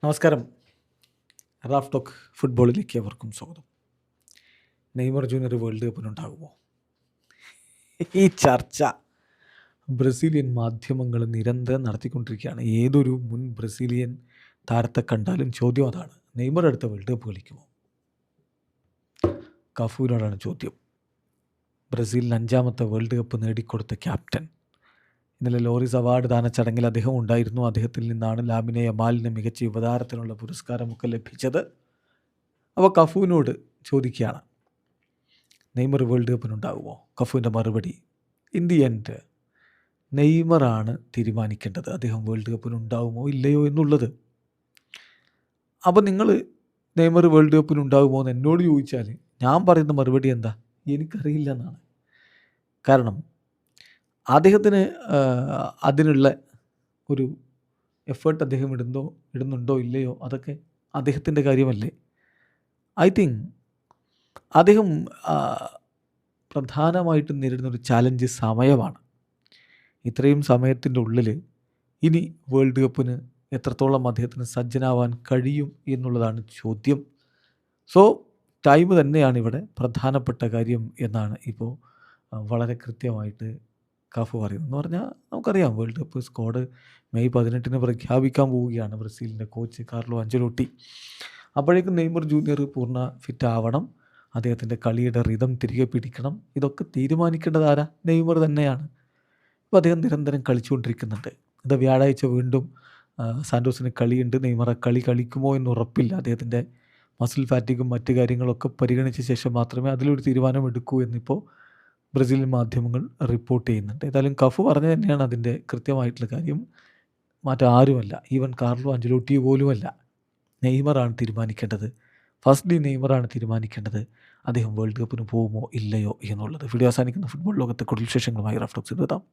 നമസ്കാരം. Raf talk ഫുട്ബോളിലേക്ക് അവർക്കും സ്വാഗതം. നെയ്മർ ജൂനിയർ വേൾഡ് കപ്പിനുണ്ടാകുമോ? ഈ ചർച്ച ബ്രസീലിയൻ മാധ്യമങ്ങൾ നിരന്തരം നടത്തിക്കൊണ്ടിരിക്കുകയാണ്. ഏതൊരു മുൻ ബ്രസീലിയൻ താരത്തെ കണ്ടാലും ചോദ്യം അതാണ്: നെയ്മർ അടുത്ത വേൾഡ് കപ്പ് കളിക്കുമോ? കഫുവിനോടാണ് ചോദ്യം. ബ്രസീലിന് 5ാമത്തെ വേൾഡ് കപ്പ് നേടിക്കൊടുത്ത ക്യാപ്റ്റൻ. ഇന്നലെ ലോറിസ് അവാർഡ് ദാന ചടങ്ങിൽ അദ്ദേഹം ഉണ്ടായിരുന്നു. അദ്ദേഹത്തിൽ നിന്നാണ് ലാമിനെ യമാലിന് മികച്ച യുവതാരത്തിനുള്ള പുരസ്കാരമൊക്കെ ലഭിച്ചത്. അപ്പോൾ കഫുവിനോട് ചോദിക്കുകയാണ്, നെയ്മർ വേൾഡ് കപ്പിനുണ്ടാകുമോ? കഫുവിൻ്റെ മറുപടി: ഇൻ ദി എൻഡ് നെയ്മറാണ് തീരുമാനിക്കേണ്ടത് അദ്ദേഹം വേൾഡ് കപ്പിനുണ്ടാകുമോ ഇല്ലയോ എന്നുള്ളത്. അപ്പോൾ നിങ്ങൾ നെയ്മർ വേൾഡ് കപ്പിനുണ്ടാകുമോ എന്ന് എന്നോട് ചോദിച്ചാൽ ഞാൻ പറയുന്ന മറുപടി എന്താ? എനിക്കറിയില്ല എന്നാണ്. കാരണം അദ്ദേഹത്തിന് അതിനുള്ള ഒരു എഫേർട്ട് അദ്ദേഹം ഇടുന്നുണ്ടോ ഇല്ലയോ അതൊക്കെ അദ്ദേഹത്തിൻ്റെ കാര്യമല്ലേ. ഐ തിങ്ക് അദ്ദേഹം പ്രധാനമായിട്ടും നേരിടുന്നൊരു ചാലഞ്ച് സമയമാണ്. ഇത്രയും സമയത്തിൻ്റെ ഉള്ളിൽ ഇനി വേൾഡ് കപ്പിന് എത്രത്തോളം അദ്ദേഹത്തിന് സജ്ജനാവാൻ കഴിയും എന്നുള്ളതാണ് ചോദ്യം. സോ ടൈം തന്നെയാണ് ഇവിടെ പ്രധാനപ്പെട്ട കാര്യം എന്നാണ് ഇപ്പോൾ വളരെ കൃത്യമായിട്ട് കഫ് പറയുന്നത്. എന്ന് പറഞ്ഞാൽ നമുക്കറിയാം, വേൾഡ് കപ്പ് സ്ക്വാഡ് മെയ് 18 പ്രഖ്യാപിക്കാൻ പോവുകയാണ് ബ്രസീലിൻ്റെ കോച്ച് കാർലോ അഞ്ചലോട്ടി. അപ്പോഴേക്കും നെയ്മർ ജൂനിയർ പൂർണ്ണ ഫിറ്റ് ആവണം, അദ്ദേഹത്തിൻ്റെ കളിയുടെ റിതം തിരികെ പിടിക്കണം. ഇതൊക്കെ തീരുമാനിക്കേണ്ടത് ആരാ? നെയ്മർ തന്നെയാണ്. ഇപ്പോൾ അദ്ദേഹം നിരന്തരം കളിച്ചുകൊണ്ടിരിക്കുന്നുണ്ട്. ഇത് വ്യാഴാഴ്ച വീണ്ടും സാൻഡോസിന് കളിയുണ്ട്. നെയ്മർ കളിക്കുമോ എന്ന് ഉറപ്പില്ല. അദ്ദേഹത്തിൻ്റെ മസിൽ ഫാറ്റിഗും മറ്റു കാര്യങ്ങളൊക്കെ പരിഗണിച്ച ശേഷം മാത്രമേ അതിലൊരു തീരുമാനം എടുക്കൂ എന്നിപ്പോൾ ബ്രസീലിയൻ മാധ്യമങ്ങൾ റിപ്പോർട്ട് ചെയ്യുന്നുണ്ട്. ഏതായാലും കഫു പറഞ്ഞു തന്നെയാണ് അതിൻ്റെ കൃത്യമായിട്ടുള്ള കാര്യം. മറ്റാരുമല്ല, ഈവൻ കാർലോ അഞ്ചലോട്ടി പോലുമല്ല. നെയ്മറാണ് തീരുമാനിക്കേണ്ടത്. ഫസ്റ്റ്ലി നെയ്മറാണ് തീരുമാനിക്കേണ്ടത് അദ്ദേഹം വേൾഡ് കപ്പിന് പോകുമോ ഇല്ലയോ എന്നുള്ളത്. വീഡിയോ അവസാനിക്കുന്ന ഫുട്ബോൾ ലോകത്തെ കൂടുതൽ വിശേഷങ്ങളുമായി റാഫ് ടോക്സിൽ എത്താം.